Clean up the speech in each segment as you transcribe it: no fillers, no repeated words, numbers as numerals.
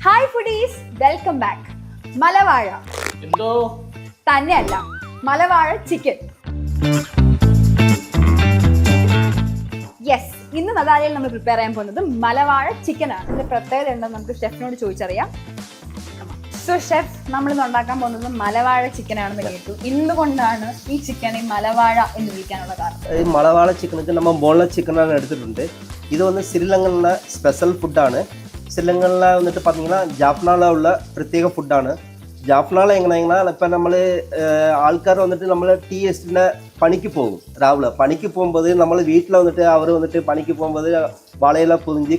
Hi foodies, welcome back. മലവാഴ എന്തോ തന്നെയല്ല, മലവാഴ ചിക്കൻ. യെസ്, ഇന്ന് നദാലിയിൽ നമ്മൾ പ്രിപ്പയർ ചെയ്യാൻ പോകുന്നത് മലവാഴ ചിക്കൻ ആണ്. ഇതിന്റെ പ്രത്യേകത ഉണ്ടെന്ന് നമുക്ക് ഷെഫിനോട് ചോദിച്ചറിയാം. സോ ഷെഫ്, നമ്മളിന്ന് ഉണ്ടാക്കാൻ പോകുന്നത് മലവാഴ ചിക്കൻ ആണെന്ന് കേട്ടു. എന്തുകൊണ്ടാണ് ഈ ചിക്കനെ മലവാഴ എന്ന് വിളിക്കാനുള്ള കാരണം? ഈ മലവാഴ ചിക്കനുக்கு நம்ம ബോൺലെസ് ചിക്കനാണ് എടുത്തിട്ടുണ്ട്. ഇത് വന്ന് ശ്രീലങ്കയിലെ സ്പെഷ്യൽ ഫുഡാണ്. ശ്രീലങ്കയിലെ വന്നിട്ട് பார்த்தீங்கன்னா ജാഫ്നാല ഉള്ള പ്രത്യേക ഫുഡാണ്. ജാഫ്നാല എങ്ങനെയാ ഇപ്പം നമ്മൾ ആൾക്കാർ വന്നിട്ട് നമ്മൾ ടീ എസ്റ്റിൻ്റെ പണിക്ക് പോകും. രാവിലെ പണിക്ക് പോകുമ്പോൾ നമ്മൾ വീട്ടിൽ വന്നിട്ട് അവർ വന്നിട്ട് പണിക്ക് പോകുമ്പോൾ വാഴയില പൊതിഞ്ഞ്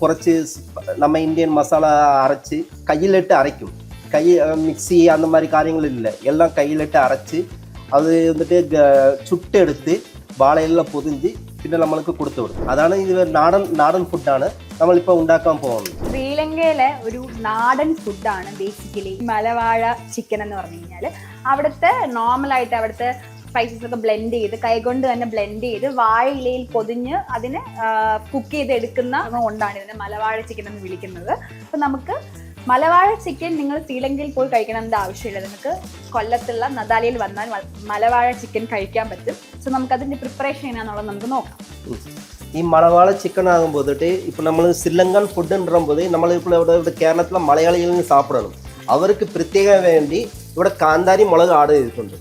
കുറച്ച് நம்ம இந்தியன் மசாலா அரைச்சி கையிலிட்டு அரைக்கும். மிக்ஸி அந்த மாதிரி காரியங்கள் இல்லை, எல்லாம் கையிலிட்டு அரைச்சி அது வந்துட்டு சுட்டு எடுத்து വാഴയില പൊതിഞ്ഞ് പിന്നെ നമ്മൾക്ക് കൊടുത്തു വിടും. അതാണ് ഇത് നാടൻ ഫുഡാണ് നമ്മളിപ്പോൾ ഉണ്ടാക്കാൻ പോകുന്നത്. ശ്രീലങ്കയിലെ ഒരു നാടൻ ഫുഡാണ് ബേസിക്കലി മലവാഴ ചിക്കൻ എന്ന് പറഞ്ഞു കഴിഞ്ഞാൽ. അവിടുത്തെ നോർമലായിട്ട് അവിടുത്തെ സ്പൈസസ് ഒക്കെ ബ്ലെൻഡ് ചെയ്ത് കൈകൊണ്ട് തന്നെ ബ്ലെൻഡ് ചെയ്ത് വാഴയിലയിൽ പൊതിഞ്ഞ് അതിനെ കുക്ക് ചെയ്ത് എടുക്കുന്ന കൊണ്ടാണ് ഇതിനെ മലവാഴ ചിക്കൻ എന്ന് വിളിക്കുന്നത്. അപ്പം നമുക്ക് മലവാഴ ചിക്കൻ നിങ്ങൾ ശ്രീലങ്കയിൽ പോയി കഴിക്കണമെന്ന ആവശ്യമില്ല. നിങ്ങൾക്ക് കൊല്ലത്തുള്ള നദാലിയിൽ വന്നാൽ മലവാഴ ചിക്കൻ കഴിക്കാൻ പറ്റും. സോ നമുക്കതിൻ്റെ പ്രിപ്പറേഷൻ എങ്ങനെയാണെന്നുള്ളത് നമുക്ക് നോക്കാം. ഈ മലവാഴ ചിക്കൻ ആകുമ്പോൾ ഇപ്പോൾ നമ്മൾ ശ്രീലങ്കൻ ഫുഡുണ്ടുമ്പോൾ നമ്മളിപ്പോൾ ഇവിടെ കേരളത്തിലെ മലയാളികളിൽ സാപ്പിടണം. അവർക്ക് പ്രത്യേകം വേണ്ടി ഇവിടെ കാന്താരി മുളക് ആഡ് ചെയ്തിട്ടുണ്ട്.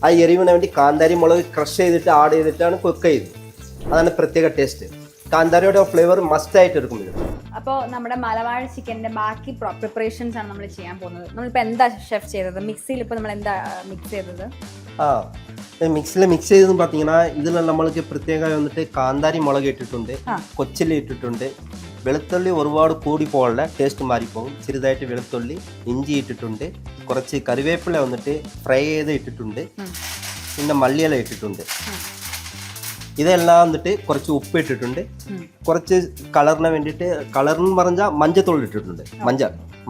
ആ എരിവിന് വേണ്ടി കാന്താരി മുളക് ക്രഷ് ചെയ്തിട്ട് ആഡ് ചെയ്തിട്ടാണ് കുക്ക് ചെയ്തത്. അതാണ് പ്രത്യേക ടേസ്റ്റ്. കാന്താരിയുടെ ഫ്ലേവർ മസ്റ്റ് ആയിട്ട് എടുക്കും. അപ്പോൾ നമ്മുടെ മലവാഴ ചിക്കൻ്റെ ബാക്കി പ്രിപ്പറേഷൻസ് ആണ് നമ്മൾ ചെയ്യാൻ പോകുന്നത്. നമ്മളിപ്പോൾ എന്താ ഷെഫ് ചെയ്തത്? മിക്സിയിൽ ഇപ്പോൾ നമ്മൾ എന്താ മിക്സ് ചെയ്തത്? മിക്സിയിൽ മിക്സ് ചെയ്തെന്ന് பார்த்தீங்கன்னா ഇതിൽ നമ്മൾക്ക് പ്രത്യേകമായി വന്നിട്ട് കാന്താരി മുളക് ഇട്ടിട്ടുണ്ട്, കൊച്ചിലി ഇട്ടിട്ടുണ്ട്, വെളുത്തുള്ളി ഒരുപാട് കൂടി പോകാനുള്ള ടേസ്റ്റ് മാറിപ്പോകും. ചെറുതായിട്ട് വെളുത്തുള്ളി, ഇഞ്ചി ഇട്ടിട്ടുണ്ട്, കുറച്ച് കറിവേപ്പില വന്നിട്ട് ഫ്രൈ ചെയ്ത് ഇട്ടിട്ടുണ്ട്, പിന്നെ മല്ലിയില ഇട്ടിട്ടുണ്ട്. ഇതെല്ലാം വന്നിട്ട് കുറച്ച് ഉപ്പ് ഇട്ടിട്ടുണ്ട്, കുറച്ച് കളറിന് വേണ്ടിയിട്ട് കളറിന് പറഞ്ഞാൽ മഞ്ഞത്തോളം ഇട്ടിട്ടുണ്ട്,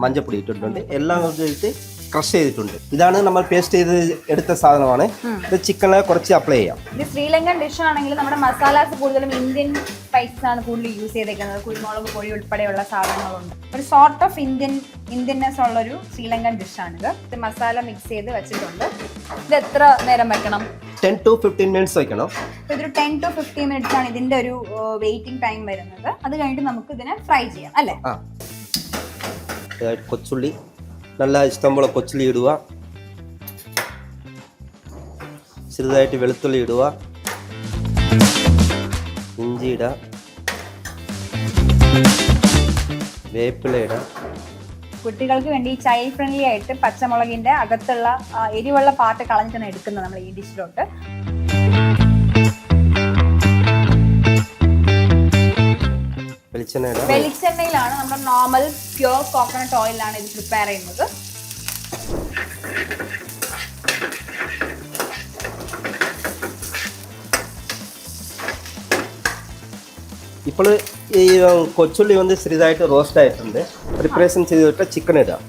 മഞ്ഞപ്പൊടി ഇട്ടിട്ടുണ്ട്, എല്ലാം ഇട്ട് ക്രഷ് ചെയ്തിട്ടുണ്ട്. ഇതാണ് നമ്മൾ പേസ്റ്റ് ചെയ്ത് എടുത്ത സാധനമാണ്. ഇത് ചിക്കനെ കുറച്ച് അപ്ലൈ ചെയ്യാം. ഇത് ശ്രീലങ്കൻ ഡിഷ് ആണെങ്കിൽ നമ്മുടെ മസാലാസ് കൂടുതലും ഇന്ത്യൻ സ്പൈസസ് ആണ് കൂടുതൽ യൂസ് ചെയ്തേക്കുന്നത്. കുരുമുളക് പൊടി ഉൾപ്പെടെയുള്ള സാധനങ്ങളുണ്ട്. ഒരു സോർട്ട് ഓഫ് ഇന്ത്യൻനെസ് ഉള്ളൊരു ശ്രീലങ്കൻ ഡിഷാണിത്. ഇത് മസാല മിക്സ് ചെയ്ത് വെച്ചിട്ടുണ്ട്. ഇത് എത്ര നേരം വെക്കണം? 10 to 15 minutes വയ്ക്കണം. ഇതൊരു 10 to 15 minutes ആണ് ഇതിന്റെ ഒരു വെയിറ്റിംഗ് ടൈം വരുന്നത്. അത് കഴിഞ്ഞിട്ട് നമുക്ക് ഇതിനെ ഫ്രൈ ചെയ്യാം അല്ലേ? കൊച്ചുള്ളി നല്ല ഇഷ്ടംപോലെ കൊച്ചുള്ളി ഇടുക, ചെറുതായിട്ട് വെളുത്തുള്ളി ഇടുക, ഇഞ്ചി ഇടുക, വേപ്പില ഇടുക. കുട്ടികൾക്ക് വേണ്ടി ചൈൽഡ് ഫ്രണ്ട്ലി ആയിട്ട് പച്ചമുളകിന്റെ അകത്തുള്ള എരിവുള്ള പാട്ട് കളഞ്ഞിട്ടാണ് എടുക്കുന്നത് നമ്മൾ ഈ ഡിഷിലോട്ട്. വെളിച്ചെണ്ണയിലാണ് നമ്മുടെ നോർമൽ പ്യൂർ കോക്കനട്ട് ഓയിലാണ് ഇത് പ്രിപ്പയർ ചെയ്യുന്നത്. ഇപ്പോൾ ഈ കൊച്ചുള്ളി വന്ന് ചെറുതായിട്ട് റോസ്റ്റ് ആയിട്ടുണ്ട്. പ്രിപ്പറേഷൻ ചെയ്തിട്ട് ചിക്കൻ ഇടാം.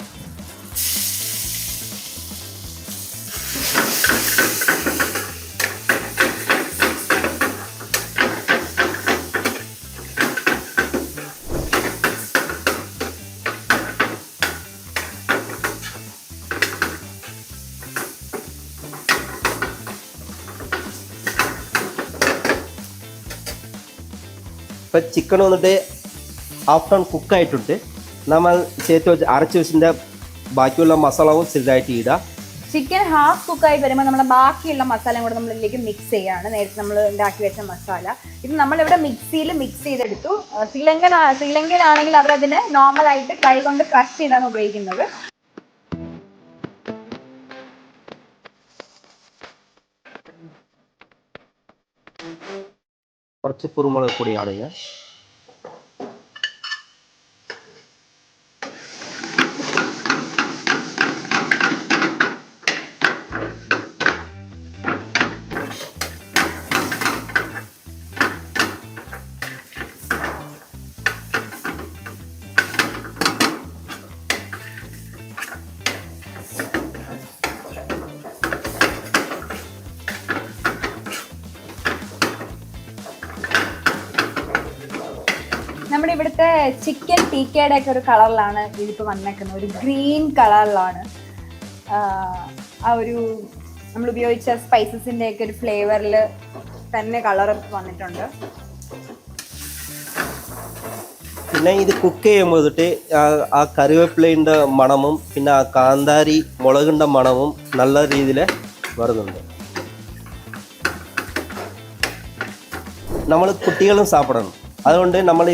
ഇപ്പം ചിക്കൻ വന്നിട്ട് ഹാഫ് ടൺ കുക്കായിട്ടുണ്ട്. നമ്മൾ അരച്ച് വെച്ചിൻ്റെ ബാക്കിയുള്ള മസാലവും ചെറുതായിട്ട് ഇടുക. ചിക്കൻ ഹാഫ് കുക്കായി വരുമ്പോൾ നമ്മുടെ ബാക്കിയുള്ള മസാലയും കൂടെ നമ്മളിലേക്ക് മിക്സ് ചെയ്യാണ്. നേരത്തെ നമ്മൾ ഉണ്ടാക്കി വെച്ച മസാല ഇത് നമ്മളിവിടെ മിക്സിയിൽ മിക്സ് ചെയ്തെടുത്തു. ശ്രീലങ്കയിലാണെങ്കിൽ അവരതിനെ നോർമലായിട്ട് കൈ കൊണ്ട് ക്രഷ് ചെയ്താണ് ഉപയോഗിക്കുന്നത്. കുറച്ച് കുരുമുളക് പൊടി ആഡ് ചെയ്യാം. ചിക്കൻ ടിക്കയുടെ ഒക്കെ ഒരു കളറിലാണ് ഇതിപ്പോൾ വന്നേക്കുന്നത്, ഒരു ഗ്രീൻ കളറിലാണ്. ആ ഒരു നമ്മൾ ഉപയോഗിച്ച സ്പൈസസിൻ്റെ ഒക്കെ ഒരു ഫ്ലേവറിൽ തന്നെ കളർ വന്നിട്ടുണ്ട്. പിന്നെ ഇത് കുക്ക് ചെയ്യുമ്പോൾ തൊട്ട് ആ കറിവേപ്പിലേൻ്റെ മണമും പിന്നെ ആ കാന്താരി മുളകിൻ്റെ മണവും നല്ല രീതിയിൽ വരുന്നുണ്ട്. നമ്മൾ കുട്ടികളും സാപ്പിടണം, അതുകൊണ്ട് നമ്മൾ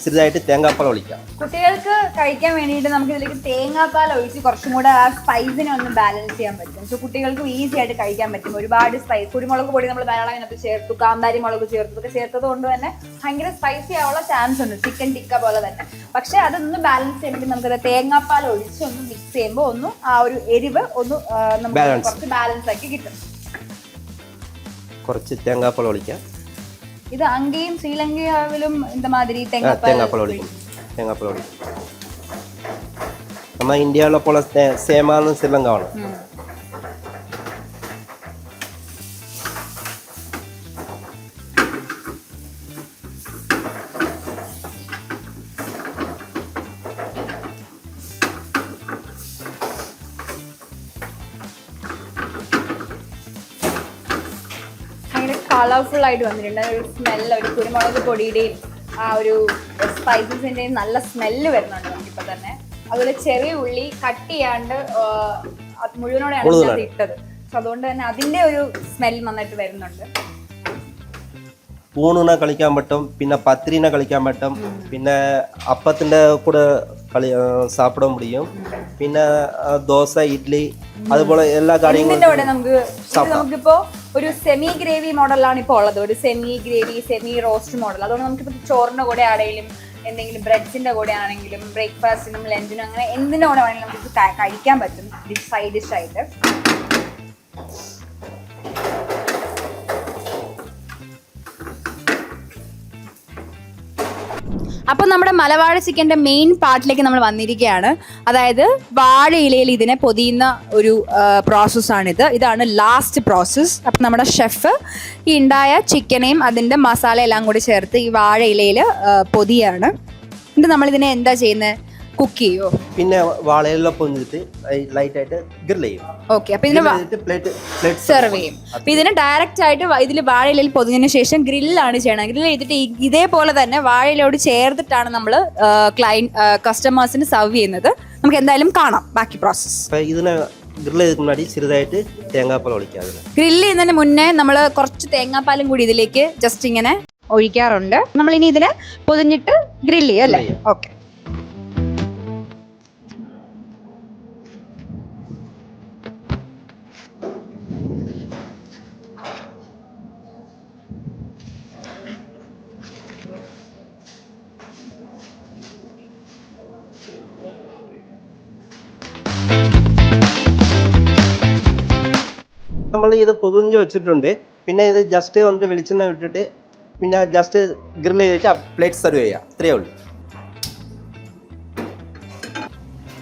ചെറുതായിട്ട് തേങ്ങാപ്പാൽ ഒഴിക്കാം. കുട്ടികൾക്ക് കഴിക്കാൻ വേണ്ടിയിട്ട് നമുക്ക് ഇതിലേക്ക് തേങ്ങാപ്പാൽ ഒഴിച്ച് കുറച്ചും കൂടെ ആ സ്പൈസിനെ ഒന്ന് ബാലൻസ് ചെയ്യാൻ പറ്റും. സോ കുട്ടികൾക്ക് ഈസി ആയിട്ട് കഴിക്കാൻ പറ്റും. ഒരുപാട് സ്പൈസ്, കുരുമുളക് പൊടി നമ്മൾ ധാരാളം അതിനകത്ത് ചേർത്തു, കാന്താരി മുളക് ചേർത്തു, ഇതൊക്കെ ചേർത്തത് കൊണ്ട് തന്നെ ഭയങ്കര സ്പൈസി ആവാനുള്ള ചാൻസ് ഉണ്ട്, ചിക്കൻ ടിക്ക പോലെ തന്നെ. പക്ഷെ അതൊന്ന് ബാലൻസ് ചെയ്യാൻ വേണ്ടി നമുക്കത് തേങ്ങാപ്പാൽ ഒഴിച്ച് ഒന്ന് മിക്സ് ചെയ്യുമ്പോൾ ഒന്ന് ആ ഒരു എരിവ് ഒന്ന് നമുക്ക് കുറച്ച് ബാലൻസ് ആക്കി കിട്ടും. കുറച്ച് തേങ്ങാപ്പാൽ ഒഴിക്കാം. ഇത് അങ്കയും ശ്രീലങ്കയിലും இந்த மாதிரி தேங்காய்பால் ஒழிக்கும். தேங்காய்பால் ஒழிக்கும். நம்ம இந்தியாவில் போல சேமான ஸ்ரீலங்காவாണ്. കളർഫുൾ ആയിട്ട് വന്നിട്ടുണ്ട്. ഒരു സ്മെല്ല്, ഒരു കുരുമുളക് പൊടിയുടെയും ആ ഒരു സ്പൈസസിൻ്റെയും നല്ല സ്മെല്ല് വരുന്നുണ്ട് നമുക്കിപ്പോൾ തന്നെ. അതുപോലെ ചെറിയ ഉള്ളി കട്ട് ചെയ്യാണ്ട് മുഴുവനോടെയാണ് ഇട്ടത്. സോ അതുകൊണ്ട് തന്നെ അതിൻ്റെ ഒരു സ്മെൽ നന്നായിട്ട് വരുന്നുണ്ട്. ഊണിനെ കളിക്കാൻ പറ്റും, പിന്നെ പത്തിരിനെ കളിക്കാൻ പറ്റും, പിന്നെ അപ്പത്തിൻ്റെ കൂടെ സാപ്പിടാൻ முடியும், പിന്നെ ദോശ, ഇഡ്ഡലി, അതുപോലെ എല്ലാ കാര്യങ്ങളും നമുക്കിപ്പോ ഒരു സെമി ഗ്രേവി മോഡലാണ് ഇപ്പോൾ ഉള്ളത്. ഒരു semi gravy, semi roast model. അതുകൊണ്ട് നമുക്കിപ്പോൾ ചോറിന്റെ കൂടെ ആണെങ്കിലും എന്തെങ്കിലും ബ്രെഡ്സിന്റെ കൂടെ ആണെങ്കിലും ബ്രേക്ക്ഫാസ്റ്റിനും ലഞ്ചിനും അങ്ങനെ എന്തിന്റെ കൂടെ വേണമെങ്കിലും നമുക്ക് കഴിക്കാൻ പറ്റും സൈഡ് ഡിഷ് ആയിട്ട്. അപ്പോൾ നമ്മുടെ മലവാഴ ചിക്കൻ്റെ മെയിൻ പാർട്ടിലേക്ക് നമ്മൾ വന്നിരിക്കുകയാണ്. അതായത് വാഴയിലയിൽ ഇതിനെ പൊതിയുന്ന ഒരു പ്രോസസ്സാണിത്. ഇതാണ് ലാസ്റ്റ് പ്രോസസ്സ്. അപ്പം നമ്മുടെ ഷെഫ് ഈ ഉണ്ടായ ചിക്കനെയും അതിൻ്റെ മസാല എല്ലാം കൂടി ചേർത്ത് ഈ വാഴയിലയിൽ പൊതിയാണ്. എന്നിട്ട് നമ്മളിതിനെ എന്താ ചെയ്യുന്നത്? കുക്ക് ചെയ്യോ? പിന്നെ വാഴയില പൊതിഞ്ഞിട്ട് ലൈറ്റ് ആയിട്ട് ഗ്രിൽ ചെയ്യും. ഓക്കെ, അപ്പോൾ ഇതിന് സെർവ് ചെയ്യും. അപ്പോൾ ഇതിന് ഡയറക്റ്റ് ആയിട്ട് ഇതിൽ വാഴയിലയിൽ പൊതിഞ്ഞതിന് ശേഷം ഗ്രില്ലാണ് ചെയ്യണം. ഗ്രിൽ ചെയ്തിട്ട് ഇതേപോലെ തന്നെ വാഴയിലോട് ചേർത്തിട്ടാണ് നമ്മൾ കസ്റ്റമേഴ്സിന് സെർവ് ചെയ്യുന്നത്. നമുക്ക് എന്തായാലും കാണാം ബാക്കി പ്രോസസ്സ്. ഇതിനെ ഗ്രിൽ ചെയ്തിട്ട് മുன்னாடி ചെറുതായിട്ട് തേങ്ങാപ്പാൽ ഒഴിക്കാം. ഗ്രിൽ ചെയ്യുന്നതിന് മുന്നേ നമ്മൾ കുറച്ച് തേങ്ങാപ്പാലും കൂടി ഇതിലേക്ക് ജസ്റ്റ് ഇങ്ങനെ ഒഴിക്കാറുണ്ട്. നമ്മൾ ഇനി ഇതിനെ പൊതിഞ്ഞിട്ട് ഗ്രിൽ ചെയ്യും അല്ലേ? ഓക്കെ. നമ്മൾ ഇത് പൊതിഞ്ഞ് വെച്ചിട്ടുണ്ട്. പിന്നെ ഇത് ജസ്റ്റ് വന്നിട്ട് വെളിച്ചെണ്ണ വിട്ടിട്ട് പിന്നെ ജസ്റ്റ് ഗ്രിൽ ചെയ്തിട്ട് പ്ലേറ്റ് സെർവ് ചെയ്യാം. ഇത്രയേ ഉള്ളൂ.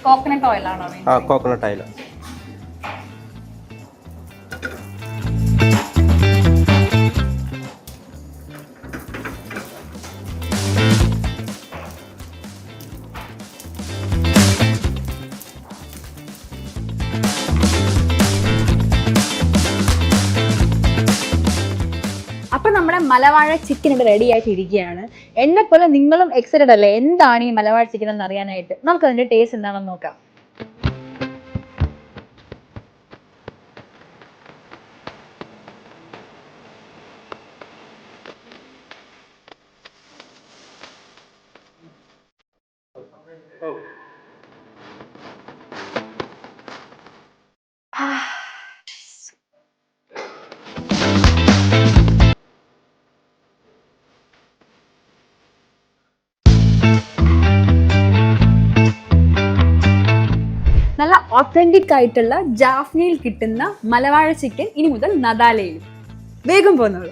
കോക്കനട്ട് ഓയിലാണോ? ആ, കോക്കനട്ട് ഓയിൽ. അപ്പം നമ്മുടെ മലവാഴ ചിക്കൻ ഇവിടെ റെഡി ആയിട്ട് ഇരിക്കുകയാണ്. എന്നെപ്പോലെ നിങ്ങളും എക്സൈറ്റഡ് അല്ലേ എന്താണ് ഈ മലവാഴ ചിക്കൻ എന്ന് അറിയാനായിട്ട്? നമുക്ക് അതിൻ്റെ ടേസ്റ്റ് എന്താണെന്ന് നോക്കാം. നല്ല ഒത്തന്റിക് ആയിട്ടുള്ള ജാഫ്നയിൽ കിട്ടുന്ന മലവാഴ ചിക്കൻ ഇനി മുതൽ നദാലയിലും. വേഗം പോന്നോളൂ.